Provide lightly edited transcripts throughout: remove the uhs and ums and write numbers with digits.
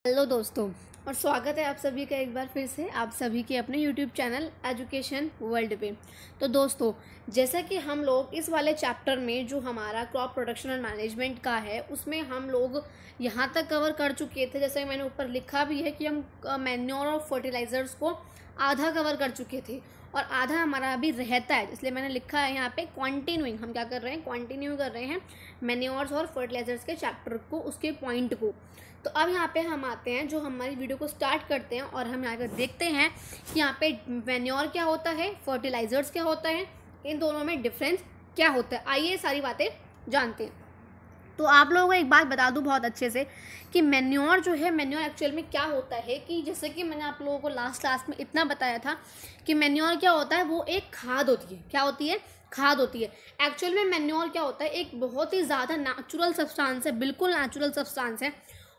Hello दोस्तों, और स्वागत है आप सभी का एक बार फिर से आप सभी के अपने यूट्यूब चैनल एजुकेशन वर्ल्ड पे। तो दोस्तों, जैसा कि हम लोग इस वाले चैप्टर में जो हमारा क्रॉप प्रोडक्शन एंड मैनेजमेंट का है उसमें हम लोग यहाँ तक कवर कर चुके थे। जैसे मैंने ऊपर लिखा भी है कि हम मैन्योर और फर्टिलाइज़र्स को आधा कवर कर चुके थे और आधा हमारा अभी रहता है, इसलिए मैंने लिखा है यहाँ पे कंटिन्यूइंग। हम क्या कर रहे हैं, कंटिन्यू कर रहे हैं मैन्योर्स और फर्टिलाइजर्स के चैप्टर को, उसके पॉइंट को। तो अब यहाँ पे हम आते हैं, जो हमारी वीडियो को स्टार्ट करते हैं और हम यहाँ पे देखते हैं कि यहाँ पे मैन्योर क्या होता है, फर्टिलाइजर्स क्या होता है, इन दोनों में डिफरेंस क्या होता है। आइए सारी बातें जानते हैं। तो आप लोगों को एक बात बता दूं बहुत अच्छे से कि मैन्योर जो है, मैन्योर एक्चुअल में क्या होता है, कि जैसे कि मैंने आप लोगों को लास्ट क्लास में इतना बताया था कि मैन्योर क्या होता है, वो एक खाद होती है। क्या होती है? खाद होती है। एक्चुअल में मैन्योर क्या होता है, एक बहुत ही ज़्यादा नेचुरल सब्सटेंस है, बिल्कुल नेचुरल सब्सटेंस है।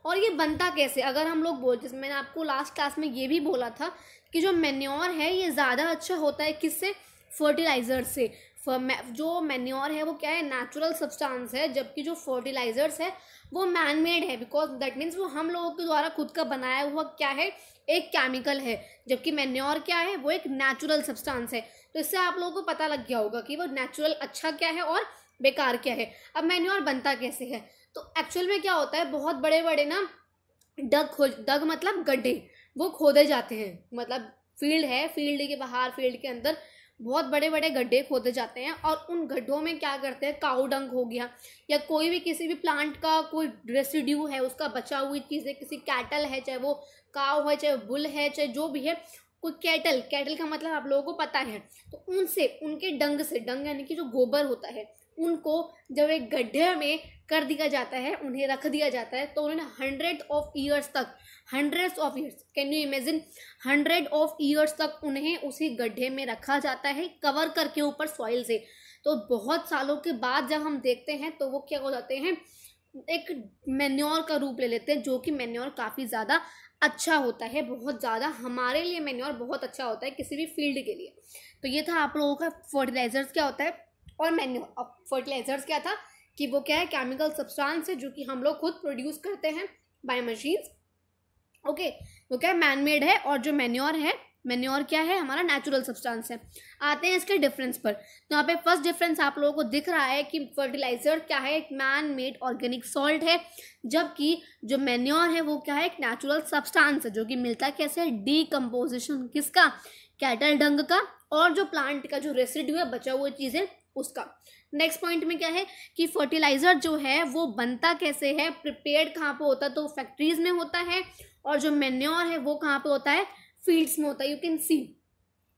और ये बनता कैसे, अगर हम लोग बोल, जैसे मैंने आपको लास्ट क्लास में ये भी बोला था कि जो मैन्योर है ये ज़्यादा अच्छा होता है किससे, फर्टिलाइजर से। जो मैन्योर है वो क्या है, नेचुरल सब्सटेंस है, जबकि जो फर्टिलाइजर्स है वो मैन मेड है, बिकॉज दैट मीन्स वो हम लोगों के द्वारा खुद का बनाया हुआ क्या है, एक केमिकल है। जबकि मैन्योर क्या है, वो एक नेचुरल सब्सटेंस है। तो इससे आप लोगों को पता लग गया होगा कि वो नेचुरल अच्छा क्या है और बेकार क्या है। अब मैन्योर बनता कैसे है, तो एक्चुअल में क्या होता है, बहुत बड़े बड़े ना डग मतलब गड्ढे, वो खोदे जाते हैं। मतलब फील्ड है, फील्ड के बाहर, फील्ड के अंदर बहुत बड़े बड़े गड्ढे खोदे जाते हैं और उन गड्ढों में क्या करते हैं, काऊ डंग हो गया या कोई भी किसी भी प्लांट का कोई रेसिड्यू है, उसका बचा हुई चीज़ें, किसी कैटल है, चाहे वो काऊ है, चाहे बुल है, चाहे जो भी है, कोई कैटल, कैटल का मतलब आप लोगों को पता है। तो उनसे, उनके डंग से, डंग यानी कि जो गोबर होता है, उनको जब एक गड्ढे में कर दिया जाता है, उन्हें रख दिया जाता है, तो उन्हें 100 तक, 100 कैन यू इमेजिन, 100 तक उन्हें उसी गड्ढे में रखा जाता है, कवर करके ऊपर सॉइल से। तो बहुत सालों के बाद जब हम देखते हैं तो वो क्या हो जाते हैं, एक मैन्योर का रूप ले लेते हैं, जो कि मैन्योर काफ़ी ज़्यादा अच्छा होता है, बहुत ज़्यादा हमारे लिए मैन्योर बहुत अच्छा होता है, किसी भी फील्ड के लिए। तो ये था आप लोगों का फर्टिलाइजर्स क्या होता है और मैन्योर। अब फर्टिलाइजर्स क्या था कि वो क्या है, केमिकल सब्सटेंस है जो कि हम लोग खुद प्रोड्यूस करते हैं बाय मशीन्स। ओके, वो क्या है, मैन मेड है। और जो मैन्योर है, मैन्योर क्या है, हमारा नेचुरल सब्सटेंस है। आते हैं इसके डिफरेंस पर। तो यहाँ पे फर्स्ट डिफरेंस आप लोगों को दिख रहा है कि फर्टिलाइजर क्या है, एक मैन मेड ऑर्गेनिक सॉल्ट है, जबकि जो मैन्योर है वो क्या है, एक नेचुरल सब्सटेंस है, जो कि मिलता कैसे है, डीकम्पोजिशन किसका, कैटल डंग का, और जो प्लांट का जो रेसिड्यू है, बचा हुआ चीज़ें, उसका। नेक्स्ट पॉइंट में क्या है कि फर्टिलाइजर जो है वो बनता कैसे है, प्रिपेयर्ड कहाँ पे होता है, तो फैक्ट्रीज में होता है। और जो मैन्योर है वो कहाँ पे होता है, फील्ड्स में होता है, यू कैन सी।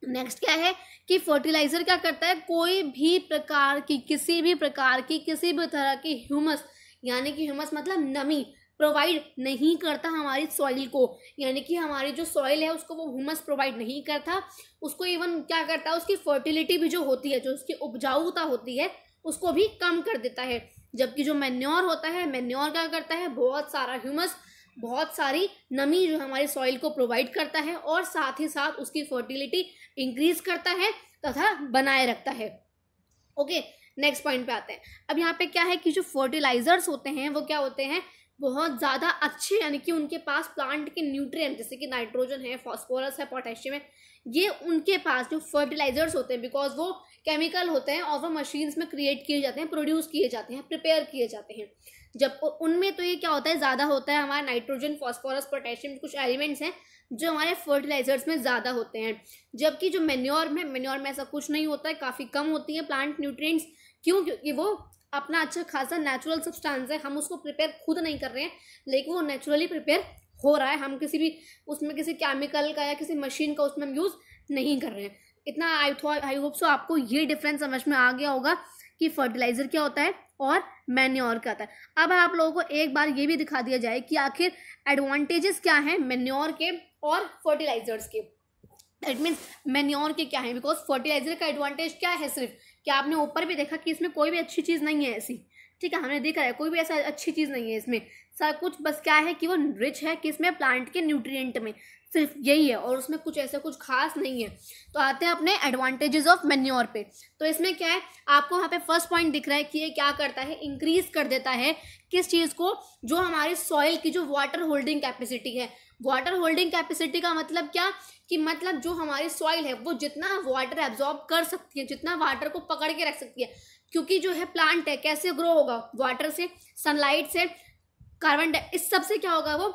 नेक्स्ट क्या है कि फर्टिलाइजर क्या करता है, कोई भी प्रकार की, किसी भी प्रकार की, किसी भी तरह की ह्यूमस, यानी कि ह्यूमस मतलब नमी, प्रोवाइड नहीं करता हमारी सॉइल को। यानी कि हमारी जो सॉइल है उसको वो ह्यूमस प्रोवाइड नहीं करता, उसको इवन क्या करता है, उसकी फर्टिलिटी भी जो होती है, जो उसकी उपजाऊता होती है, उसको भी कम कर देता है। जबकि जो मैन्योर होता है, मैन्योर क्या करता है, बहुत सारा ह्यूमस, बहुत सारी नमी जो हमारी सॉइल को प्रोवाइड करता है और साथ ही साथ उसकी फर्टिलिटी इंक्रीज करता है तथा बनाए रखता है। ओके, नेक्स्ट पॉइंट पे आते हैं। अब यहाँ पे क्या है कि जो फर्टिलाइजर्स होते हैं वो क्या होते हैं, बहुत ज़्यादा अच्छे, यानी कि उनके पास प्लांट के न्यूट्रिएंट, जैसे कि नाइट्रोजन है, फास्फोरस है, पोटेशियम है, ये उनके पास जो फर्टिलाइजर्स होते हैं, बिकॉज वो केमिकल होते हैं और वो मशीन्स में क्रिएट किए जाते हैं, प्रोड्यूस किए जाते हैं, प्रिपेयर किए जाते हैं। जब उनमें तो ये क्या होता है, ज़्यादा होता है हमारा नाइट्रोजन, फास्फोरस, पोटेशियम, कुछ एलिमेंट्स हैं जो हमारे फर्टिलाइजर्स में ज़्यादा होते हैं। जबकि जो मैन्योर में ऐसा कुछ नहीं होता है, काफ़ी कम होती है प्लांट न्यूट्रिएंट्स। क्यों? क्योंकि वो अपना अच्छा खासा नेचुरल सब्सटेंस है, हम उसको प्रिपेयर खुद नहीं कर रहे हैं, लेकिन वो नेचुरली प्रिपेयर हो रहा है, हम किसी भी उसमें किसी केमिकल का या किसी मशीन का उसमें हम यूज़ नहीं कर रहे हैं। इतना आई होप सो आपको ये डिफरेंस समझ में आ गया होगा कि फर्टिलाइजर क्या होता है और मैन्योर क्या होता है। अब आप लोगों को एक बार ये भी दिखा दिया जाए कि आखिर एडवांटेजेस क्या हैं मैन्योर के और फर्टिलाइजर्स के। इट मीन्स मैन्योर के क्या है, बिकॉज फर्टिलाइजर का एडवांटेज क्या है, सिर्फ क्या आपने ऊपर भी देखा कि इसमें कोई भी अच्छी चीज़ नहीं है ऐसी, ठीक है, हमने देखा है कोई भी ऐसा अच्छी चीज़ नहीं है इसमें, सब कुछ बस क्या है कि वो रिच है किसमें, प्लांट के न्यूट्रिएंट में, सिर्फ यही है, और उसमें कुछ ऐसा कुछ खास नहीं है। तो आते हैं अपने एडवांटेजेस ऑफ मैन्योर पे। तो इसमें क्या है, आपको वहाँ पे फर्स्ट पॉइंट दिख रहा है कि ये क्या करता है, इंक्रीज कर देता है किस चीज़ को, जो हमारी सॉइल की जो वाटर होल्डिंग कैपेसिटी है। वाटर होल्डिंग कैपेसिटी का मतलब क्या, कि मतलब जो हमारी सॉइल है वो जितना वाटर एब्जॉर्ब कर सकती है, जितना वाटर को पकड़ के रख सकती है, क्योंकि जो है प्लांट है कैसे ग्रो होगा, वाटर से, सनलाइट से, कार्बन इस सब से क्या होगा, वो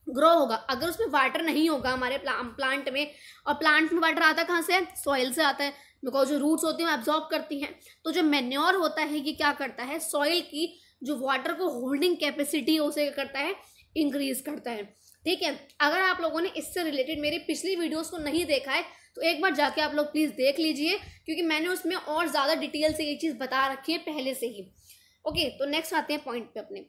ग्रो होगा। अगर उसमें वाटर नहीं होगा हमारे प्लांट में, और प्लांट में वाटर आता कहाँ से, सॉइल से आता है, बिकॉज जो रूट्स होती हैं एब्जॉर्ब करती हैं। तो जो मैन्योर होता है ये क्या करता है, सॉइल की जो वाटर को होल्डिंग कैपेसिटी उसे क्या करता है, इंक्रीज करता है। ठीक है, अगर आप लोगों ने इससे रिलेटेड मेरी पिछली वीडियोस को नहीं देखा है तो एक बार जाके आप लोग प्लीज़ देख लीजिए, क्योंकि मैंने उसमें और ज़्यादा डिटेल से ये चीज़ बता रखी है पहले से ही। ओके, तो नेक्स्ट आते हैं पॉइंट पे अपने।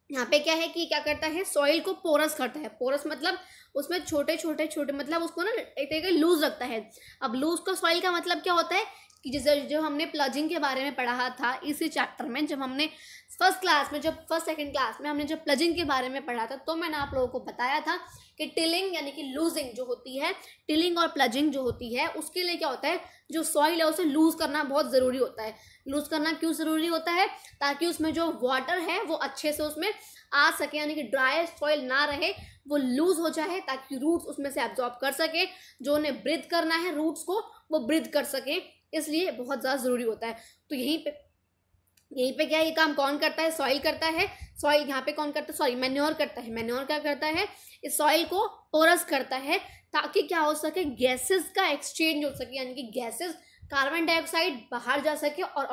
यहाँ पे क्या है कि क्या करता है, सॉइल को पोरस करता है। पोरस मतलब उसमें छोटे छोटे मतलब उसको ना एक तरीके लूज रखता है। अब लूज का सॉइल का मतलब क्या होता है कि जैसे जो हमने प्लजिंग के बारे में पढ़ा था इसी चैप्टर में, जब हमने फर्स्ट क्लास में, जब फर्स्ट सेकंड क्लास में हमने जब प्लजिंग के बारे में पढ़ा था, तो मैंने आप लोगों को बताया था कि टिलिंग यानी कि लूजिंग जो होती है, टिलिंग और प्लजिंग जो होती है, उसके लिए क्या होता है, जो सॉइल है उसे लूज करना बहुत ज़रूरी होता है। लूज करना क्यों ज़रूरी होता है, ताकि उसमें जो वाटर है वो अच्छे से उसमें आ सके, यानी कि ड्राई सॉइल ना रहे, वो लूज हो जाए, ताकि रूट्स उसमें से एब्जॉर्ब कर सके, जो उन्हें ब्रीथ करना है रूट्स को वो ब्रीथ कर सके, इसलिए बहुत ज़्यादा ज़रूरी होता है। तो यहीं पे क्या ये काम कौन करता है, सॉइल करता है। सॉइल यहाँ पे कौन करता है, सॉरी मैन्योर करता है। मैन्योर क्या करता है, इस सॉइल को पोरस करता है, ताकि क्या हो सके, गैसेस का एक्सचेंज हो सके, यानी कि गैसेस, कार्बन डाइऑक्साइड बाहर जा सके और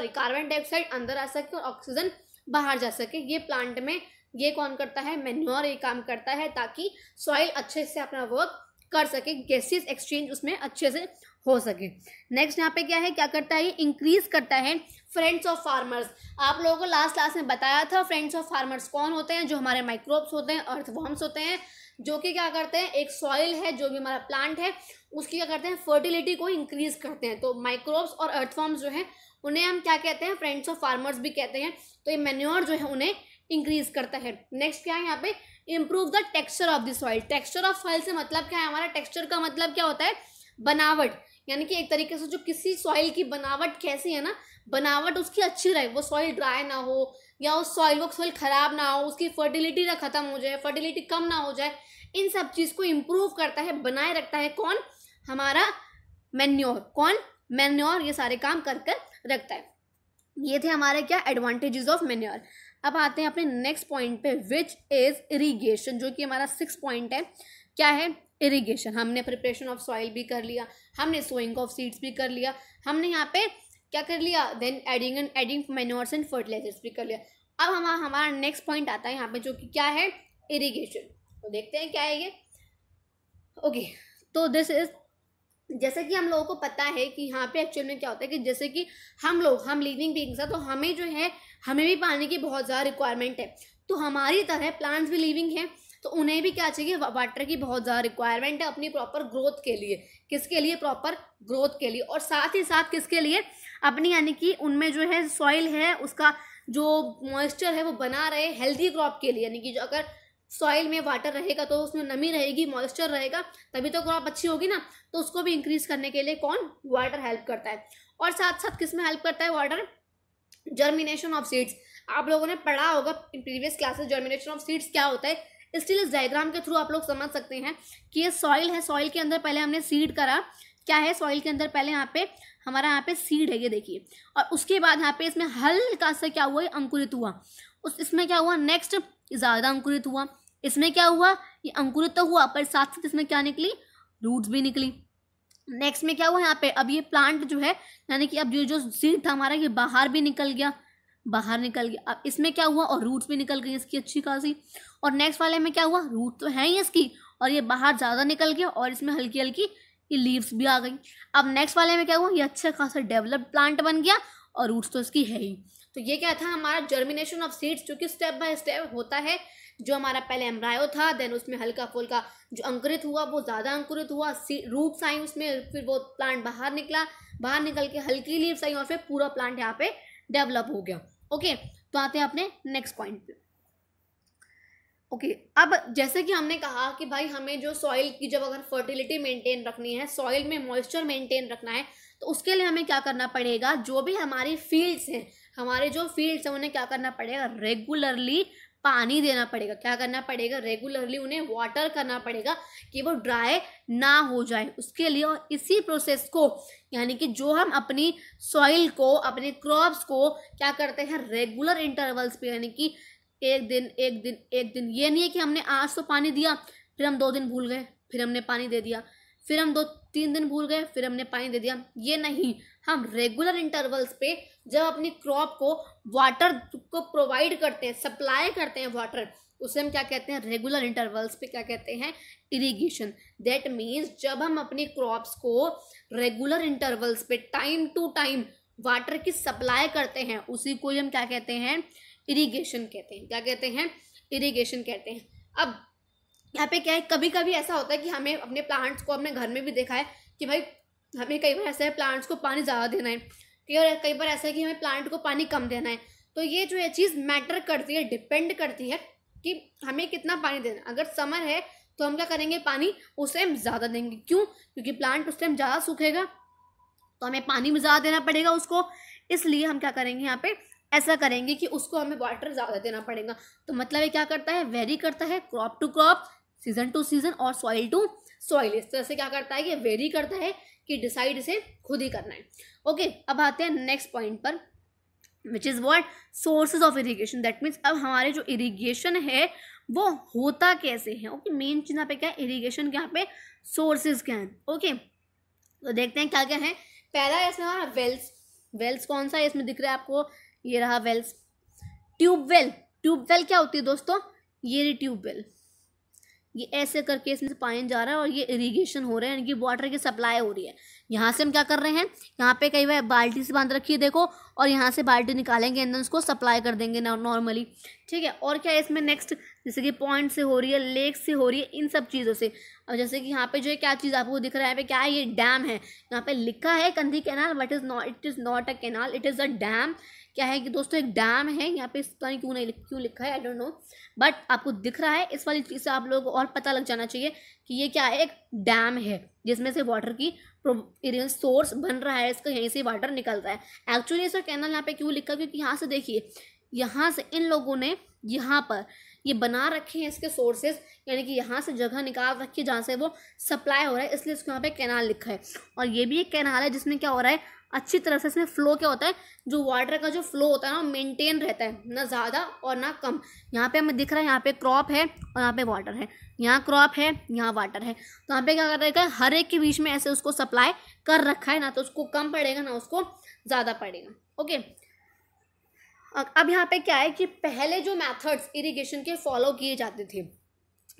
कार्बन डाइऑक्साइड अंदर आ सके और ऑक्सीजन बाहर जा सके। ये प्लांट में ये कौन करता है, मैन्योर ये काम करता है, ताकि सॉइल अच्छे से अपना वर्क कर सके, गैसेस एक्सचेंज उसमें अच्छे से हो सके। नेक्स्ट यहाँ पे क्या है, क्या करता है, इंक्रीज करता है फ्रेंड्स ऑफ फार्मर्स। आप लोगों को लास्ट क्लास में बताया था फ्रेंड्स ऑफ फार्मर्स कौन होते हैं, जो हमारे माइक्रोब्स होते हैं, अर्थवर्म्स होते हैं, जो कि क्या करते हैं, एक सॉइल है जो भी हमारा प्लांट है उसकी क्या करते हैं, फर्टिलिटी को इंक्रीज करते हैं। तो माइक्रोब्स और अर्थवर्म्स जो है उन्हें हम क्या कहते हैं, फ्रेंड्स ऑफ फार्मर्स भी कहते हैं। तो ये मैन्योर जो है उन्हें इंक्रीज करता है। नेक्स्ट क्या है यहाँ पे, improve the texture of the soil. Texture of soil से मतलब क्या है, हमारा टेक्सचर का मतलब क्या होता है, बनावट, यानी कि एक तरीके से जो किसी सॉइल की बनावट कैसी है ना, बनावट उसकी अच्छी रहे, वो सॉइल ड्राई ना हो, या वो सॉइल खराब ना हो, उसकी फर्टिलिटी ना खत्म हो जाए, फर्टिलिटी कम ना हो जाए, इन सब चीज को इंप्रूव करता है, बनाए रखता है कौन, हमारा मैन्योर। कौन, मैन्योर ये सारे काम कर रखता है। ये थे हमारे क्या एडवांटेजेस ऑफ मैन्योर। अब आते हैं अपने नेक्स्ट पॉइंट पे, विच इज इरिगेशन, जो कि हमारा 6 पॉइंट है। क्या है, इरिगेशन। हमने प्रिपरेशन ऑफ सॉइल भी कर लिया, हमने सोइंग ऑफ सीड्स भी कर लिया, हमने यहाँ पे क्या कर लिया, then adding manures and fertilisers भी कर लिया। अब हमारा नेक्स्ट पॉइंट आता है यहाँ पे, जो कि क्या है, इरिगेशन। तो देखते हैं क्या है ये। ओके, तो दिस इज, जैसे कि हम लोगों को पता है कि यहाँ पे एक्चुअल में क्या होता है कि जैसे कि हम लिविंग बीइंग्स हैं, तो हमें जो है, हमें भी पानी की बहुत ज़्यादा रिक्वायरमेंट है। तो हमारी तरह प्लांट्स भी लिविंग हैं, तो उन्हें भी क्या चाहिए, वाटर की बहुत ज़्यादा रिक्वायरमेंट है अपनी प्रॉपर ग्रोथ के लिए। किसके लिए, प्रॉपर ग्रोथ के लिए, और साथ ही साथ किसके लिए, अपनी, यानी कि उनमें जो है सॉइल है उसका जो मॉइस्चर है वो बना रहे हेल्दी क्रॉप के लिए। यानी कि जो अगर सॉइल में वाटर रहेगा तो उसमें नमी रहेगी, मॉइस्चर रहेगा, तभी तो क्रॉप अच्छी होगी ना। तो उसको भी इंक्रीज करने के लिए कौन, वाटर हेल्प करता है। और साथ साथ किस में हेल्प करता है वाटर, जर्मिनेशन ऑफ सीड्स। आप लोगों ने पढ़ा होगा in previous classes germination of seeds क्या होता है। स्टिल इस डायग्राम के थ्रू आप लोग समझ सकते हैं कि ये सॉइल है, सॉइल के अंदर पहले हमने सीड करा। क्या है, सॉइल के अंदर पहले यहाँ पे हमारा यहाँ पे सीड है, ये देखिए, और उसके बाद यहाँ पे इसमें हल्का सा क्या हुआ, अंकुरित हुआ। इसमें क्या हुआ, नेक्स्ट ज़्यादा अंकुरित हुआ। इसमें क्या हुआ, ये अंकुरित तो हुआ, पर साथ साथ इसमें क्या निकली, रूट्स भी निकली। नेक्स्ट में क्या हुआ, यहाँ पे अब ये प्लांट जो है, यानी कि अब जो सीड था हमारा, ये बाहर भी निकल गया, बाहर निकल गया। अब इसमें क्या हुआ, और रूट्स भी निकल गई इसकी अच्छी खासी। और नेक्स्ट वाले में क्या हुआ, रूट तो है ही इसकी, और ये बाहर ज़्यादा निकल गया, और इसमें हल्की हल्की ये लीव्स भी आ गई। अब नेक्स्ट वाले में क्या हुआ, ये अच्छा खासा डेवलप्ड प्लांट बन गया, और रूट्स तो इसकी है ही। तो ये क्या था, हमारा जर्मिनेशन ऑफ सीड्स, जो कि स्टेप बाय स्टेप होता है। जो हमारा पहले एम्ब्रायो था, देन उसमें हल्का फुल्का जो अंकुरित हुआ वो ज़्यादा अंकुरित हुआ, रूट्स आई उसमें, फिर वो प्लांट बाहर निकला, बाहर निकल के हल्की लीव्स आई, और फिर पूरा प्लांट यहाँ पे डेवलप हो गया। ओके, तो आते हैं अपने नेक्स्ट पॉइंट पे। ओके, अब जैसे कि हमने कहा कि भाई हमें जो सॉइल की जब अगर फर्टिलिटी मेंटेन रखनी है, सॉइल में मॉइस्चर मेंटेन रखना है, तो उसके लिए हमें क्या करना पड़ेगा, जो भी हमारी फील्ड्स हैं, हमारे जो फील्ड्स हैं उन्हें क्या करना पड़ेगा, रेगुलरली पानी देना पड़ेगा। क्या करना पड़ेगा, रेगुलरली उन्हें वाटर करना पड़ेगा कि वो ड्राई ना हो जाए उसके लिए। और इसी प्रोसेस को यानी कि जो हम अपनी सॉइल को, अपने क्रॉप्स को क्या करते हैं, रेगुलर इंटरवल्स पे, यानी कि एक दिन एक दिन एक दिन, ये नहीं है कि हमने आज तो पानी दिया फिर हम 2 दिन भूल गए फिर हमने पानी दे दिया, फिर हम 2-3 दिन भूल गए फिर हमने पानी दे दिया, ये नहीं। हम रेगुलर इंटरवल्स पे जब अपनी क्रॉप को वाटर को प्रोवाइड करते हैं, सप्लाई करते हैं वाटर, उसे हम क्या कहते हैं, रेगुलर इंटरवल्स पे क्या कहते हैं, इरिगेशन। दैट मीन्स जब हम अपनी क्रॉप्स को रेगुलर इंटरवल्स पे टाइम टू टाइम वाटर की सप्लाई करते हैं, उसी को हम क्या कहते हैं, इरिगेशन कहते हैं। क्या कहते हैं, इरिगेशन कहते हैं। अब यहाँ पे क्या है, कभी कभी ऐसा होता है कि हमें अपने प्लांट्स को, अपने घर में भी देखा है कि भाई हमें कई बार ऐसा है प्लांट्स को पानी ज़्यादा देना है, कई बार ऐसा है कि हमें प्लांट को पानी कम देना है। तो ये जो है चीज़ मैटर करती है, डिपेंड करती है कि हमें कितना पानी देना है। अगर समर है तो हम क्या करेंगे, पानी उस टाइम ज़्यादा देंगे। क्यों, क्योंकि प्लांट उस टाइम ज़्यादा सूखेगा तो हमें पानी भी ज़्यादा देना पड़ेगा उसको, इसलिए हम क्या करेंगे, यहाँ पे ऐसा करेंगे कि उसको हमें वाटर ज़्यादा देना पड़ेगा। तो मतलब ये क्या करता है, वेरी करता है crop to crop, season to season और सॉइल टू सॉइल। इस तरह से क्या करता है, ये वेरी करता है कि डिसाइड इसे खुद ही करना है। ओके, अब आते हैं नेक्स्ट पॉइंट पर, which is what, sources of irrigation. That means अब हमारे जो इरीगेशन है वो होता कैसे है। ओके, मेन चीज़ यहाँ पे क्या है, इरीगेशन के यहाँ पे सोर्सेज क्या है। ओके, तो देखते हैं क्या क्या है। पहला है इसमें हमारा वेल्स। वेल्स कौन सा है, इसमें दिख रहा है आपको, ये रहा वेल्स। ट्यूबवेल, ट्यूबवेल क्या होती है दोस्तों, ये रही ट्यूबवेल, ये ऐसे करके इसमें से पानी जा रहा है और ये इरिगेशन हो रहा है, यानी कि वाटर की सप्लाई हो रही है। यहाँ से हम क्या कर रहे हैं, यहाँ पे कई बार बाल्टी से बांध रखी है देखो, और यहाँ से बाल्टी निकालेंगे एंड उसको सप्लाई कर देंगे नॉर्मली। ठीक है, और क्या है इसमें नेक्स्ट, जैसे कि पॉइंट से हो रही है, लेक से हो रही है, इन सब चीज़ों से। और जैसे कि यहाँ पे जो है क्या चीज़ आपको दिख रहा है, यहाँ पे क्या है, ये डैम है। यहाँ पे लिखा है Kandhi canal, but it is not a canal, it is a dam. क्या है कि दोस्तों एक डैम है, यहाँ पे पता नहीं क्यों लिखा है, आई डोंट नो, बट आपको दिख रहा है। इस वाली चीज़ से आप लोगों को और पता लग जाना चाहिए कि ये क्या है, एक डैम है जिसमें से वाटर की सोर्स बन रहा है, इसका यहीं से वाटर निकल रहा है। एक्चुअली इसका कैनल यहाँ पे क्यों लिखा, क्योंकि यहाँ से देखिए, यहाँ से इन लोगों ने यहाँ पर ये बना रखे हैं इसके सोर्सेज, यानी कि यहाँ से जगह निकाल रखी है जहाँ से वो सप्लाई हो रहा है, इसलिए इसको यहाँ पे कैनाल लिखा है। और ये भी एक कैनाल है जिसमें क्या हो रहा है, अच्छी तरह से इसमें फ्लो क्या होता है, जो वाटर का जो फ्लो होता है ना, मेंटेन रहता है, ना ज़्यादा और ना कम। यहाँ पे हमें दिख रहा है, यहाँ पे क्रॉप है और यहाँ पे वाटर है, यहाँ क्रॉप है, यहाँ वाटर है। तो यहाँ पे क्या कर रखा है, हर एक के बीच में ऐसे उसको सप्लाई कर रखा है, ना तो उसको कम पड़ेगा ना उसको ज़्यादा पड़ेगा। ओके, अब यहाँ पे क्या है कि पहले जो मेथड्स इरिगेशन के फॉलो किए जाते थे,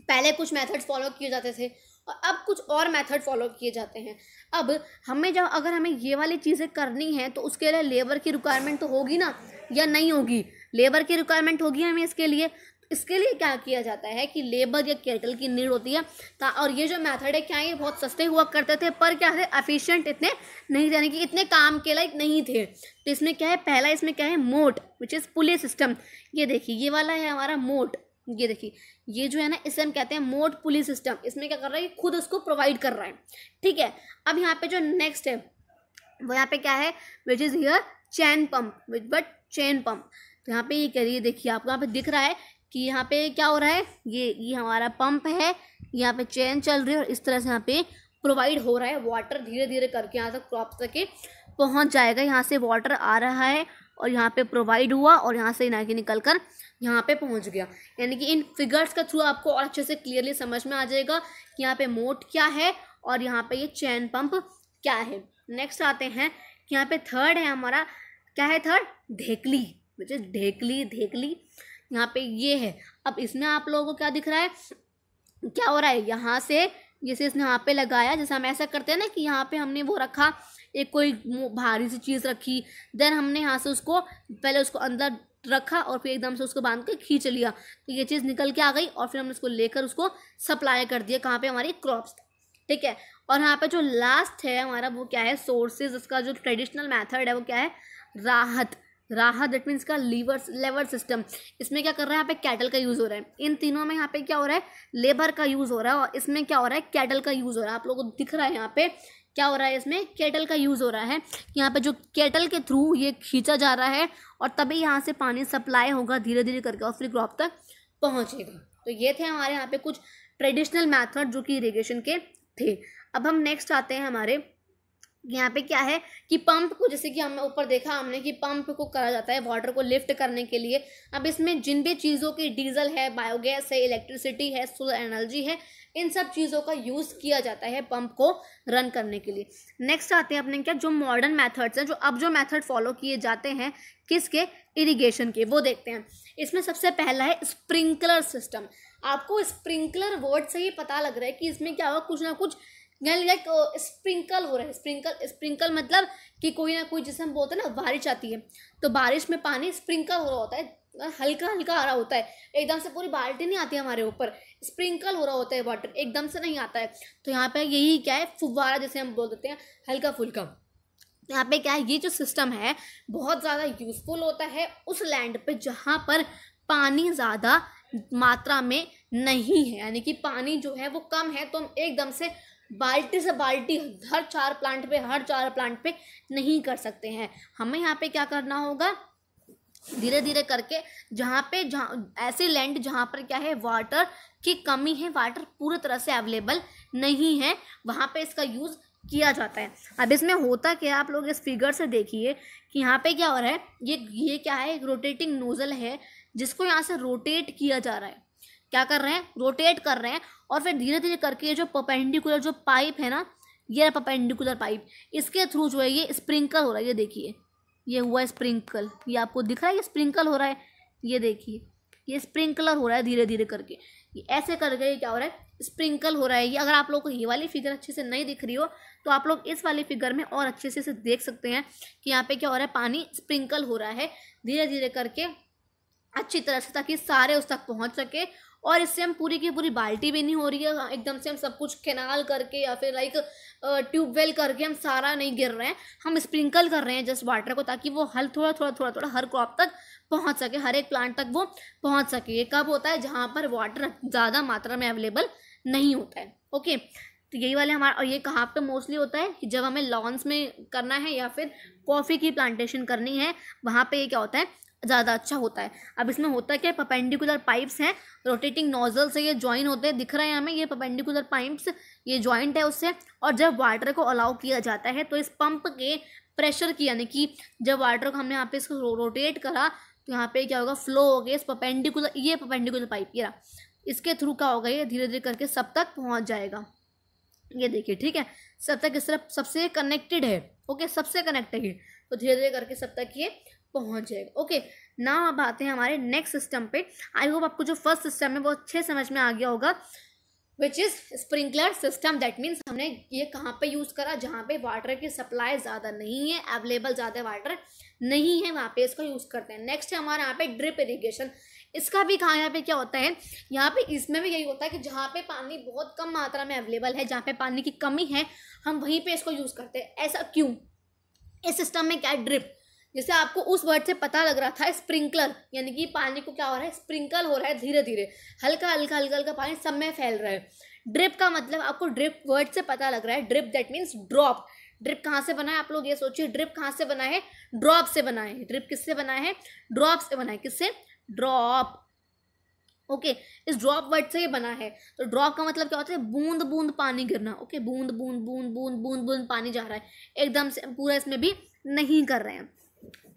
पहले कुछ मेथड्स फॉलो किए जाते थे और अब कुछ और मेथड फॉलो किए जाते हैं। अब हमें जब अगर हमें ये वाली चीज़ें करनी है तो उसके लिए लेबर की रिक्वायरमेंट तो होगी ना, या नहीं होगी, लेबर की रिक्वायरमेंट होगी हमें इसके लिए। इसके लिए क्या किया जाता है कि लेबर या कैटल की नीड होती है। और ये जो मेथड है क्या, ये बहुत सस्ते हुआ करते थे, पर क्या है, एफिशिएंट इतने नहीं थे, यानी कि इतने काम के लायक नहीं थे। तो इसमें क्या है, पहला इसमें क्या है, मोट, विच इज़ पुली सिस्टम। ये देखिए, ये वाला है हमारा मोट, ये देखिए, ये जो है ना, इसे हम कहते हैं मोट पुली सिस्टम। इसमें क्या कर रहा है, खुद उसको प्रोवाइड कर रहा है। ठीक है, अब यहाँ पे जो नेक्स्ट है वो यहाँ पे क्या है, which is here chain pump, but chain pump. तो यहाँ पे ये कह रही है, देखिए आपको यहाँ पे दिख रहा है कि यहाँ पे क्या हो रहा है, ये हमारा पंप है, यहाँ पे चेन चल रही है और इस तरह से यहाँ पे प्रोवाइड हो रहा है वाटर, धीरे धीरे करके यहाँ तक क्रॉप तक पहुँच जाएगा। यहाँ से वाटर आ रहा है और यहाँ पे प्रोवाइड हुआ और यहाँ से निकल कर यहाँ पे पहुँच गया। यानी कि इन फिगर्स के थ्रू आपको और अच्छे से क्लियरली समझ में आ जाएगा कि यहाँ पे मोट क्या है और यहाँ पे ये चेन पंप क्या है। नेक्स्ट आते हैं कि यहाँ पे थर्ड है हमारा, क्या है थर्ड, ढेकली, मुझे ढेकली यहाँ पे ये है। अब इसमें आप लोगों को क्या दिख रहा है, क्या हो रहा है, यहाँ से जैसे इसने यहाँ पे लगाया, जैसे हम ऐसा करते हैं ना कि यहाँ पे हमने वो रखा, एक कोई भारी सी चीज़ रखी, देन हमने यहाँ से उसको पहले उसको अंदर रखा और फिर एकदम से उसको बांध के खींच लिया, तो ये चीज़ निकल के आ गई और फिर हमने उसको लेकर उसको सप्लाई कर दिया कहाँ पे, हमारी क्रॉप्स। ठीक है, और यहाँ पे जो लास्ट है हमारा वो क्या है, सोर्सेज, उसका जो ट्रेडिशनल मेथड है वो क्या है, राहत। राहा दैट मीन्स का लेवर सिस्टम, इसमें क्या कर रहा है, यहाँ पे कैटल का यूज़ हो रहा है। इन तीनों में यहाँ पे क्या हो रहा है, लेबर का यूज़ हो रहा है, और इसमें क्या हो रहा है, कैटल का यूज़ हो रहा है। आप लोगों को दिख रहा है यहाँ पे क्या हो रहा है, इसमें केटल का यूज़ हो रहा है। यहाँ पे जो केटल के थ्रू ये खींचा जा रहा है और तभी यहाँ से पानी सप्लाई होगा धीरे धीरे करके और फिर क्रॉप तक पहुँचेगा। तो ये थे हमारे यहाँ पे कुछ ट्रेडिशनल मैथड जो कि इरिगेशन के थे। अब हम नेक्स्ट आते हैं हमारे यहाँ पे क्या है कि पंप को, जैसे कि हमने ऊपर देखा हमने कि पंप को करा जाता है वाटर को लिफ्ट करने के लिए। अब इसमें जिन भी चीज़ों की डीजल है, बायोगैस है, इलेक्ट्रिसिटी है, सोलर एनर्जी है, इन सब चीज़ों का यूज़ किया जाता है पंप को रन करने के लिए। नेक्स्ट आते हैं अपने क्या जो मॉडर्न मेथड्स हैं, जो अब जो मेथड फॉलो किए जाते हैं किसके, इरिगेशन के, वो देखते हैं। इसमें सबसे पहला है स्प्रिंकलर सिस्टम। आपको स्प्रिंकलर वर्ड से ही पता लग रहा है कि इसमें क्या होगा, कुछ ना कुछ लाइक स्प्रिंकल हो रहा है। स्प्रिंकल मतलब कि कोई ना कोई, जैसे हम बोलते हैं ना बारिश आती है तो बारिश में पानी स्प्रिंकल हो रहा होता है, हल्का हल्का आ रहा होता है, एकदम से पूरी बाल्टी नहीं आती हमारे ऊपर, स्प्रिंकल हो रहा होता है वाटर, एकदम से नहीं आता है। तो यहाँ पे यही क्या है, फुव्वारा जैसे हम बोल देते हैं, हल्का फुल्का। यहाँ पे क्या है, ये जो सिस्टम है बहुत ज़्यादा यूजफुल होता है उस लैंड पे जहाँ पर पानी ज़्यादा मात्रा में नहीं है, यानी कि पानी जो है वो कम है, तो हम एकदम से बाल्टी से बाल्टी हर चार प्लांट पे नहीं कर सकते हैं। हमें यहाँ पे क्या करना होगा, धीरे धीरे करके जहाँ ऐसे लैंड जहाँ पर क्या है वाटर की कमी है, वाटर पूरी तरह से अवेलेबल नहीं है, वहाँ पे इसका यूज़ किया जाता है। अब इसमें होता क्या, आप लोग इस फिगर से देखिए कि यहाँ पे क्या हो रहा है, ये क्या है, एक रोटेटिंग नोजल है जिसको यहाँ से रोटेट किया जा रहा है। क्या कर रहे हैं, रोटेट कर रहे हैं, और फिर धीरे धीरे करके ये जो परपेंडिकुलर जो पाइप है ना, ये परपेंडिकुलर पाइप, इसके थ्रू जो है ये स्प्रिंकल हो रहा है। ये देखिए, ये हुआ स्प्रिंकल, ये आपको दिख रहा है, ये स्प्रिंकल हो रहा है, ये देखिए ये स्प्रिंकलर हो रहा है धीरे धीरे करके, ये ऐसे करके ये क्या हो रहा है, स्प्रिंकल हो रहा है। ये अगर आप लोगों को ये वाली फिगर अच्छे से नहीं दिख रही हो तो आप लोग इस वाली फिगर में और अच्छे से देख सकते हैं कि यहाँ पे क्या हो रहा है, पानी स्प्रिंकल हो रहा है धीरे धीरे करके अच्छी तरह से, ताकि सारे उस तक पहुँच सके। और इससे हम पूरी की पूरी बाल्टी भी नहीं हो रही है, एकदम से हम सब कुछ कैनाल करके या फिर लाइक ट्यूबवेल करके हम सारा नहीं गिर रहे हैं, हम स्प्रिंकल कर रहे हैं जस्ट वाटर को, ताकि वो हल थोड़ा थोड़ा थोड़ा थोड़ा हर क्रॉप तक पहुंच सके, हर एक प्लांट तक वो पहुंच सके। ये कब होता है, जहाँ पर वाटर ज़्यादा मात्रा में अवेलेबल नहीं होता है। ओके, तो यही वाले हमारा, और ये कहाँ पे मोस्टली होता है कि जब हमें लॉन्स में करना है या फिर कॉफ़ी की प्लांटेशन करनी है, वहाँ पे ये क्या होता है, ज़्यादा अच्छा होता है। अब इसमें होता क्या है, परपेंडिकुलर पाइप्स हैं, रोटेटिंग नोजल से ये ज्वाइन होते हैं, दिख रहे हैं हमें ये परपेंडिकुलर पाइप्स, ये जॉइंट है उससे। और जब वाटर को अलाउ किया जाता है तो इस पंप के प्रेशर की, यानी कि जब वाटर को हमने यहाँ पे इसको रोटेट करा तो यहाँ पे क्या होगा, फ्लो हो गया इस परपेंडिकुलर पाइप, ये इसके थ्रू क्या होगा, ये धीरे धीरे करके सब तक पहुँच जाएगा। ये देखिए, ठीक है, सब तक इस तरफ सबसे कनेक्टेड है। ओके, सबसे कनेक्टेड है, तो धीरे धीरे करके सब तक ये पहुंच जाएगा। ओके, नाउ अब आते हैं हमारे नेक्स्ट सिस्टम पे। आई होप आपको जो फर्स्ट सिस्टम है वो अच्छे समझ में आ गया होगा, which is sprinkler system. That means हमने ये कहाँ पे यूज़ करा, जहाँ पे वाटर की सप्लाई ज़्यादा नहीं है, अवेलेबल ज़्यादा वाटर नहीं है, वहाँ पे इसका यूज़ करते हैं। नेक्स्ट है हमारे यहाँ पे ड्रिप इरीगेशन। इसका भी कहाँ, यहाँ पे क्या होता है, यहाँ पे इसमें भी यही होता है कि जहाँ पे पानी बहुत कम मात्रा में अवेलेबल है, जहाँ पे पानी की कमी है, हम वहीं पे इसको यूज़ करते हैं। ऐसा क्यों, इस सिस्टम में क्या है, ड्रिप, जैसे आपको उस वर्ड से पता लग रहा था स्प्रिंकलर, यानी कि पानी को क्या हो रहा है, स्प्रिंकल हो रहा है धीरे धीरे, हल्का हल्का हल्का हल्का पानी सब में फैल रहा है। ड्रिप का मतलब आपको ड्रिप वर्ड से पता लग रहा है, drip that means drop. Drip कहाँ से बना है, आप लोग ये सोचिए, ड्रिप कहाँ से बना है, ड्रॉप से बना है। ड्रिप किससे बना है, ड्रॉप से बना है, किससे, ड्रॉप। ओके, इस ड्रॉप वर्ड से ये बना है। तो ड्रॉप का मतलब क्या होता है, बूंद बूंद पानी गिरना। ओके, बूंद बूंद बूंद बूंद बूंद बूंद पानी जा रहा है, एकदम से पूरा इसमें भी नहीं कर रहे हैं।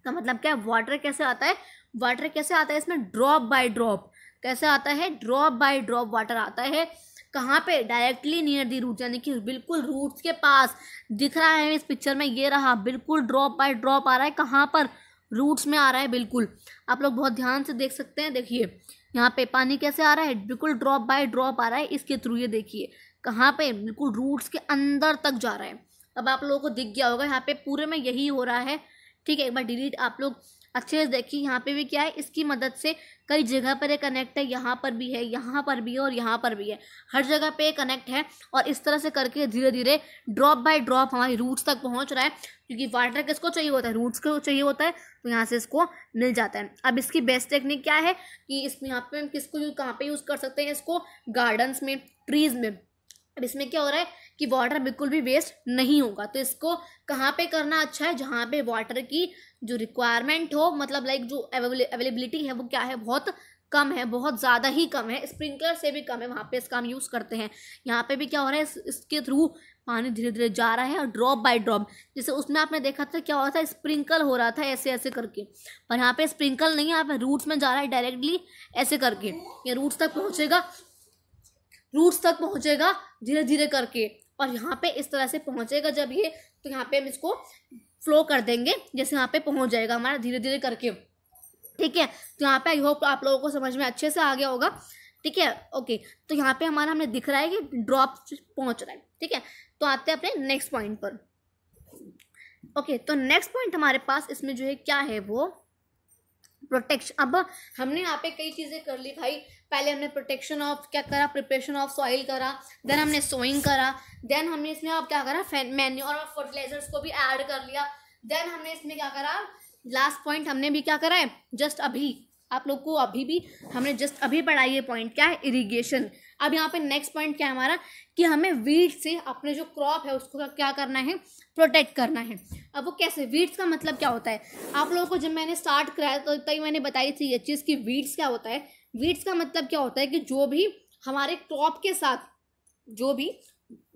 का मतलब क्या, वाटर कैसे आता है, वाटर कैसे आता है इसमें, ड्रॉप बाय ड्रॉप। कैसे आता है, ड्रॉप बाय ड्रॉप वाटर आता है। कहाँ पे, डायरेक्टली नियर दी रूट, यानी कि बिल्कुल रूट्स के पास। दिख रहा है इस पिक्चर में, ये रहा, बिल्कुल ड्रॉप बाय ड्रॉप आ रहा है। कहाँ पर, रूट्स में आ रहा है बिल्कुल। आप लोग बहुत ध्यान से देख सकते हैं, देखिए यहाँ पे पानी कैसे आ रहा है, बिल्कुल ड्रॉप बाय ड्रॉप आ रहा है इसके थ्रू। ये देखिए कहाँ पे, बिल्कुल रूट्स के अंदर तक जा रहा है। अब आप लोगों को दिख गया होगा, यहाँ पे पूरे में यही हो रहा है। ठीक है, एक बार डिलीट आप लोग अच्छे से देखिए यहाँ पे भी क्या है, इसकी मदद से कई जगह पर ये कनेक्ट है, यहाँ पर भी है, यहाँ पर भी है और यहाँ पर भी है, हर जगह पे कनेक्ट है। और इस तरह से करके धीरे धीरे ड्रॉप बाय ड्रॉप हमारी रूट्स तक पहुँच रहा है, क्योंकि वाटर किसको चाहिए होता है, रूट्स को चाहिए होता है, तो यहाँ से इसको मिल जाता है। अब इसकी बेस्ट टेक्निक क्या है कि इसमें यहाँ पे हम किसको कहाँ पे यूज़ कर सकते हैं इसको, गार्डन्स में, ट्रीज़ में। अब इसमें क्या हो रहा है कि वाटर बिल्कुल भी वेस्ट नहीं होगा। तो इसको कहाँ पे करना अच्छा है, जहाँ पे वाटर की जो रिक्वायरमेंट हो, मतलब लाइक जो अवेलेबिलिटी है वो क्या है, बहुत कम है, बहुत ज़्यादा ही कम है, स्प्रिंकलर से भी कम है, वहाँ पे इसका हम यूज़ करते हैं। यहाँ पे भी क्या हो रहा है, इसके थ्रू पानी धीरे धीरे जा रहा है और ड्रॉप बाय ड्रॉप, जैसे उसमें आपने देखा था क्या होता है, स्प्रिंकल हो रहा था ऐसे ऐसे करके, पर यहाँ पे स्प्रिंकल नहीं है, यहाँ पे रूट्स में जा रहा है डायरेक्टली ऐसे करके, ये रूट्स तक पहुँचेगा धीरे धीरे करके, और यहाँ पे इस तरह से पहुँचेगा जब ये, तो यहाँ पे हम इसको फ्लो कर देंगे, जैसे यहाँ पे पहुँच जाएगा हमारा धीरे धीरे करके। ठीक है, तो यहाँ पे आई होप आप लोगों को समझ में अच्छे से आ गया होगा। ठीक है, ओके, तो यहाँ पे हमारा हमें दिख रहा है कि ड्रॉप पहुँच रहा है। ठीक है, तो आते हैं अपने नेक्स्ट पॉइंट पर। ओके, तो नेक्स्ट पॉइंट हमारे पास इसमें जो है क्या है, वो प्रोटेक्शन। अब हमने यहाँ पे कई चीज़ें कर ली भाई, पहले हमने प्रोटेक्शन ऑफ क्या करा, प्रिपरेशन ऑफ सॉइल करा, देन हमने सोइंग करा, देन हमने इसमें अब क्या करा, मैन्योर और फर्टिलाइजर्स को भी ऐड कर लिया, देन हमने इसमें क्या करा, लास्ट पॉइंट हमने भी क्या करा है, जस्ट अभी आप लोग को अभी भी हमने जस्ट अभी पढ़ाई है पॉइंट, क्या है, इरिगेशन। अब यहाँ पे नेक्स्ट पॉइंट क्या है हमारा, कि हमें वीड से अपने जो क्रॉप है उसको क्या करना है, प्रोटेक्ट करना है। अब वो कैसे, वीड्स का मतलब क्या होता है, आप लोगों को जब मैंने स्टार्ट कराया तो तभी मैंने बताई थी ये चीज़ कि वीड्स क्या होता है। वीड्स का मतलब क्या होता है कि जो भी हमारे क्रॉप के साथ, जो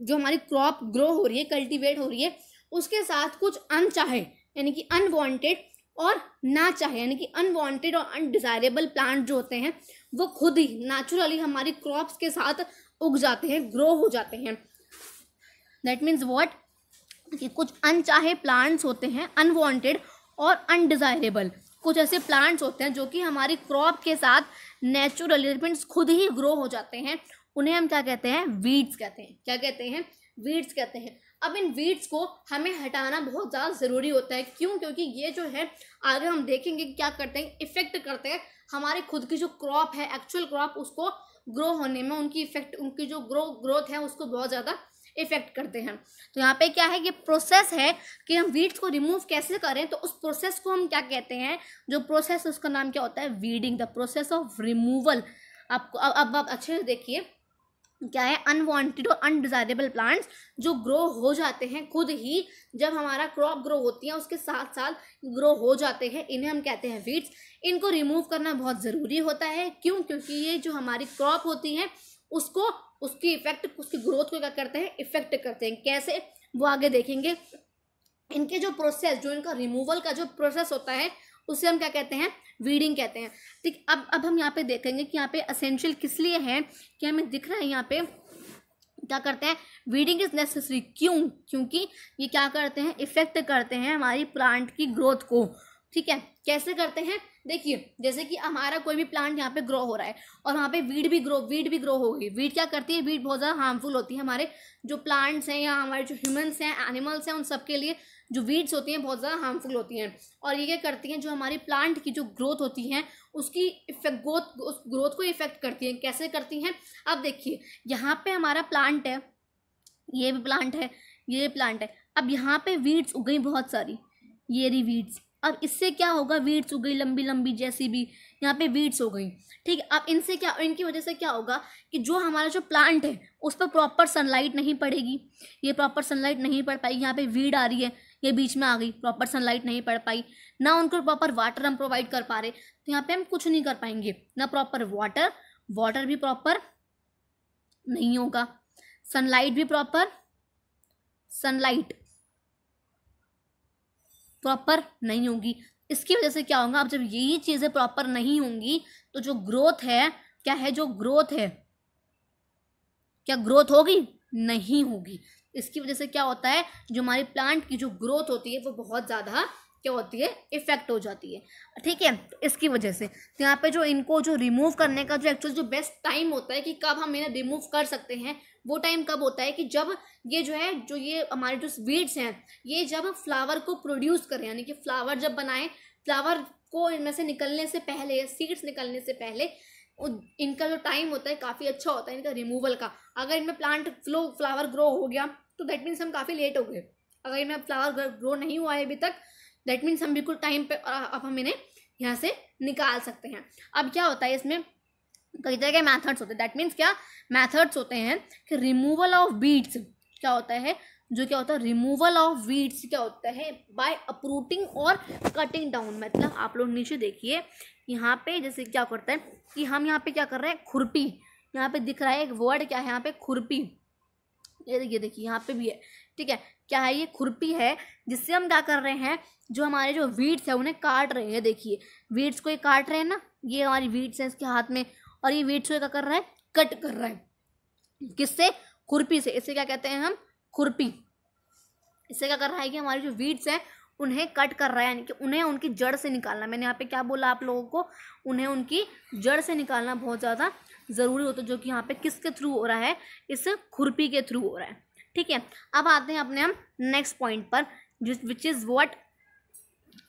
हमारी क्रॉप ग्रो हो रही है, कल्टीवेट हो रही है, उसके साथ कुछ अनचाहे यानी कि अनवांटेड और ना चाहे यानी कि अनवांटेड और अनडिजायरेबल प्लांट जो होते हैं वो खुद ही नेचुरली हमारी क्रॉप्स के साथ उग जाते हैं, ग्रो हो जाते हैं। दैट मीन्स व्हाट, कि कुछ अनचाहे प्लांट्स होते हैं, अनवांटेड और अनडिजायरेबल, कुछ ऐसे प्लांट्स होते हैं जो कि हमारी क्रॉप के साथ नेचुरली मीन्स खुद ही ग्रो हो जाते हैं, उन्हें हम क्या कहते हैं, वीड्स कहते हैं। क्या कहते हैं, वीड्स कहते हैं। अब इन वीड्स को हमें हटाना बहुत ज़्यादा ज़रूरी होता है। क्यों, क्योंकि ये जो है आगे हम देखेंगे क्या करते हैं, इफेक्ट करते हैं हमारे खुद की जो क्रॉप है, एक्चुअल क्रॉप, उसको ग्रो होने में उनकी जो ग्रोथ है उसको बहुत ज़्यादा इफेक्ट करते हैं। तो यहाँ पे क्या है, ये प्रोसेस है कि हम वीड्स को रिमूव कैसे करें, तो उस प्रोसेस को हम क्या कहते हैं, जो प्रोसेस उसका नाम क्या होता है, weeding, the process of removal. आपको अब आप अच्छे से देखिए क्या है, अनवांटेड और अनडिजायरेबल प्लांट्स जो ग्रो हो जाते हैं खुद ही, जब हमारा क्रॉप ग्रो होती है उसके साथ साथ ग्रो हो जाते हैं, इन्हें हम कहते हैं वीड्स। इनको रिमूव करना बहुत ज़रूरी होता है। क्यों, क्योंकि ये जो हमारी क्रॉप होती है उसको, उसकी इफेक्ट, उसकी ग्रोथ को क्या करते हैं, इफेक्ट करते हैं। कैसे, वो आगे देखेंगे। इनके जो प्रोसेस, जो इनका रिमूवल का जो प्रोसेस होता है उसे हम क्या कहते हैं, वीडिंग कहते हैं। ठीक, अब हम यहाँ पे देखेंगे कि यहाँ पे असेंशियल किस लिए है, कि हमें दिख रहा है यहाँ पे क्या करते हैं, वीडिंग इज नेसेसरी। क्यों, क्योंकि ये क्या करते हैं, इफेक्ट करते हैं हमारी प्लांट की ग्रोथ को। ठीक है, कैसे करते हैं, देखिए जैसे कि हमारा कोई भी प्लांट यहाँ पे ग्रो हो रहा है और वहाँ पे वीड भी ग्रो हो गई। वीड क्या करती है, वीड बहुत ज़्यादा हार्मफुल होती है हमारे जो प्लांट्स हैं या हमारे जो ह्यूमंस हैं, एनिमल्स हैं, उन सब के लिए जो वीड्स होती हैं बहुत ज़्यादा हार्मफुल होती हैं। और ये क्या करती हैं, जो हमारी प्लांट की जो ग्रोथ होती है उसकी उस ग्रोथ को इफेक्ट करती हैं। कैसे करती हैं, अब देखिए यहाँ पे हमारा प्लांट है, ये भी प्लांट है, ये प्लांट है। अब यहाँ पे वीड्स उग गई बहुत सारी, ये रही वीड्स। अब इससे क्या होगा, वीड्स उग गई लंबी लंबी, जैसी भी यहाँ पे वीड्स हो गई। ठीक है, अब इनसे क्या, इनकी वजह से क्या होगा कि जो हमारा जो प्लांट है उस पर प्रॉपर सनलाइट नहीं पड़ेगी, ये प्रॉपर सनलाइट नहीं पड़ पाएगी। यहाँ पे वीड आ रही है, ये बीच में आ गई, प्रॉपर सनलाइट नहीं पड़ पाई, ना उनको प्रॉपर वाटर हम प्रोवाइड कर पा रहे, तो यहाँ पे हम कुछ नहीं कर पाएंगे। ना प्रॉपर वाटर भी प्रॉपर नहीं होगा, सनलाइट भी प्रॉपर नहीं होगी। इसकी वजह से क्या होगा, अब जब यही चीज़ें प्रॉपर नहीं होंगी तो जो ग्रोथ है, क्या है, जो ग्रोथ है, क्या ग्रोथ होगी, नहीं होगी। इसकी वजह से क्या होता है, जो हमारी प्लांट की जो ग्रोथ होती है वो बहुत ज़्यादा क्या होती है, इफेक्ट हो जाती है। ठीक है, इसकी वजह से तो यहाँ पे जो इनको जो रिमूव करने का जो एक्चुअल जो बेस्ट टाइम होता है कि कब हम इन्हें रिमूव कर सकते हैं, वो टाइम कब होता है कि जब ये जो है, जो ये हमारे जो वीड्स हैं, ये जब फ्लावर को प्रोड्यूस करें, यानी कि फ्लावर जब बनाएं, फ्लावर उसको इनमें से निकलने से पहले, सीड्स निकलने से पहले इनका जो टाइम होता है काफ़ी अच्छा होता है इनका रिमूवल का। अगर इनमें प्लांट फ्लावर ग्रो हो गया तो दैट मीन्स हम काफ़ी लेट हो गए। अगर इनमें फ्लावर ग्रो नहीं हुआ है अभी तक, दैट मीन्स हम बिल्कुल टाइम पे अब हम इन्हें यहाँ से निकाल सकते हैं। अब क्या होता है, इसमें कई तरह के मैथड्स होते हैं। दैट मीन्स क्या मैथड्स होते हैं कि रिमूवल ऑफ वीड्स क्या होता है, जो क्या होता है रिमूवल ऑफ वीड्स क्या होता है बाय अपरूटिंग और कटिंग डाउन। मतलब आप लोग नीचे देखिए, यहाँ पे जैसे क्या करता है कि हम यहाँ पे क्या कर रहे हैं, खुरपी, यहाँ पे दिख रहा है एक वर्ड क्या है यहाँ पे, खुरपी। ये देखिए यहाँ पे भी है, ठीक है, क्या है ये, खुरपी है, जिससे हम क्या कर रहे हैं, जो हमारे जो वीड्स है उन्हें काट रहे हैं। देखिए वीड्स को ये काट रहे हैं ना, ये हमारी वीड्स है इसके हाथ में, और ये वीड्स को क्या कर रहा है, कट कर रहा है। किससे, खुरपी से। इसे क्या कहते हैं हम, खुरपी। इससे क्या कर रहा है कि हमारी जो वीड्स है उन्हें कट कर रहा है, यानी कि उन्हें उनकी जड़ से निकालना। मैंने यहाँ पे क्या बोला आप लोगों को, उन्हें उनकी जड़ से निकालना बहुत ज़्यादा ज़रूरी होता है, जो कि यहाँ पे किसके थ्रू हो रहा है, इस खुरपी के थ्रू हो रहा है। ठीक है, अब आते हैं अपने हम नेक्स्ट पॉइंट पर, विच इज़ व्हाट,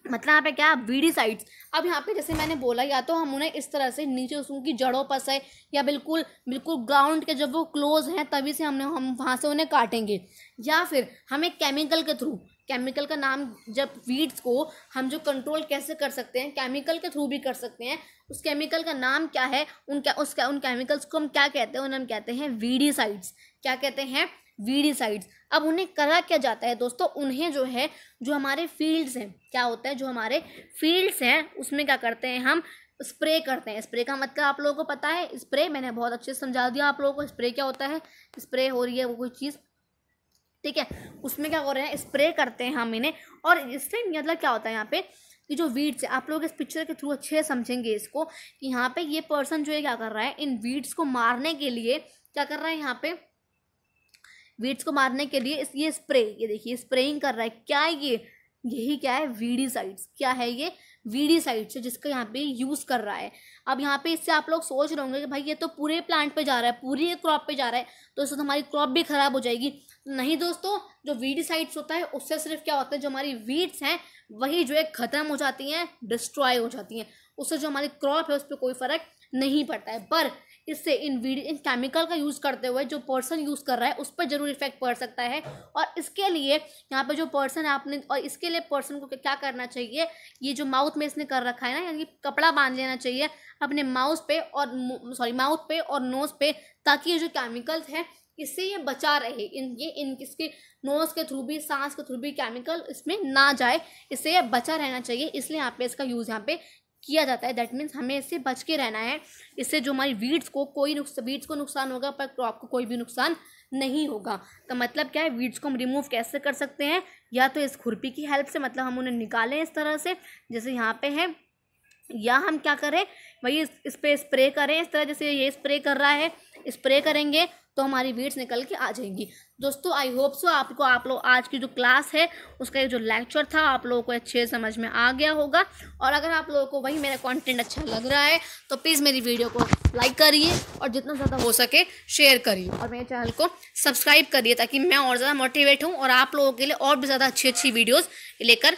मतलब यहाँ पे क्या, वीडीसाइड्स। अब यहाँ पे जैसे मैंने बोला, या तो हम उन्हें इस तरह से नीचे उनकी जड़ों पर से, या बिल्कुल ग्राउंड के जब वो क्लोज हैं तभी से हम वहाँ से उन्हें काटेंगे, या फिर हमें केमिकल के थ्रू, केमिकल का नाम, जब वीड्स को हम जो कंट्रोल कैसे कर सकते हैं, केमिकल के थ्रू भी कर सकते हैं। उस केमिकल का नाम क्या है, उन केमिकल्स को हम क्या कहते हैं, उन्हें हम कहते हैं वीडीसाइड्स। क्या कहते हैं, वीडीसाइड्स। अब उन्हें करा क्या जाता है दोस्तों, उन्हें जो है, जो हमारे फील्ड्स हैं, क्या होता है, जो हमारे फील्ड्स हैं उसमें क्या करते हैं, हम स्प्रे करते हैं। स्प्रे का मतलब आप लोगों को पता है, स्प्रे मैंने बहुत अच्छे से समझा दिया आप लोगों को। स्प्रे क्या होता है, स्प्रे हो रही है वो कोई चीज़, ठीक है, उसमें क्या हो रहे हैं, स्प्रे करते हैं हम इन्हें। और इससे मतलब क्या होता है यहाँ पे कि जो वीड्स है, आप लोग इस पिक्चर के थ्रू अच्छे से समझेंगे इसको, कि यहाँ पे ये पर्सन जो है क्या कर रहा है, इन वीड्स को मारने के लिए क्या कर रहा है, यहाँ पे वीड्स को मारने के लिए ये स्प्रे, ये देखिए स्प्रेइंग कर रहा है। क्या है ये, यही क्या है, वीडीसाइड्स। क्या है ये, वीडीसाइड्स है, जिसका यहाँ पे यूज़ कर रहा है। अब यहाँ पे इससे आप लोग सोच रहे होंगे कि भाई ये तो पूरे प्लांट पे जा रहा है, पूरी क्रॉप पे जा रहा है, तो इससे तो हमारी क्रॉप भी खराब हो जाएगी। नहीं दोस्तों, जो वीडीसाइड्स होता है उससे सिर्फ क्या होता है, जो हमारी वीड्स हैं वही जो है ख़त्म हो जाती हैं, डिस्ट्रॉय हो जाती हैं। उससे जो हमारी क्रॉप है उस पर कोई फ़र्क नहीं पड़ता है। पर इससे इन केमिकल का यूज़ करते हुए जो पर्सन यूज़ कर रहा है उस पर ज़रूर इफेक्ट पड़ सकता है। और इसके लिए यहाँ पे जो पर्सन है आपने, और इसके लिए पर्सन को क्या करना चाहिए, ये जो माउथ में इसने कर रखा है ना, यानी कपड़ा बांध लेना चाहिए अपने माउथ पे और नोज़ पे, ताकि ये जो केमिकल्स हैं इससे ये बचा रहे। इसके नोज़ के थ्रू भी, सांस के थ्रू भी केमिकल इसमें ना जाए, इससे ये बचा रहना चाहिए। इसलिए यहाँ पे इसका यूज़ यहाँ पे किया जाता है। दैट मीन्स हमें इससे बच के रहना है। इससे जो हमारी वीड्स को नुकसान होगा, पर क्रॉप को कोई भी नुकसान नहीं होगा। तो मतलब क्या है, वीड्स को हम रिमूव कैसे कर सकते हैं, या तो इस खुरपी की हेल्प से, मतलब हम उन्हें निकालें इस तरह से जैसे यहाँ पे है, या हम क्या करें, वही इस पर स्प्रे करें इस तरह, जैसे ये स्प्रे कर रहा है, स्प्रे करेंगे तो हमारी वीड्स निकल के आ जाएंगी। दोस्तों आई होप सो आप लोग आज की जो क्लास है उसका जो लेक्चर था आप लोगों को अच्छे समझ में आ गया होगा। और अगर आप लोगों को वही मेरा कंटेंट अच्छा लग रहा है तो प्लीज़ मेरी वीडियो को लाइक करिए और जितना ज़्यादा हो सके शेयर करिए, और मेरे चैनल को सब्सक्राइब करिए, ताकि मैं और ज़्यादा मोटिवेट हूँ और आप लोगों के लिए और भी ज़्यादा अच्छी वीडियोज़ लेकर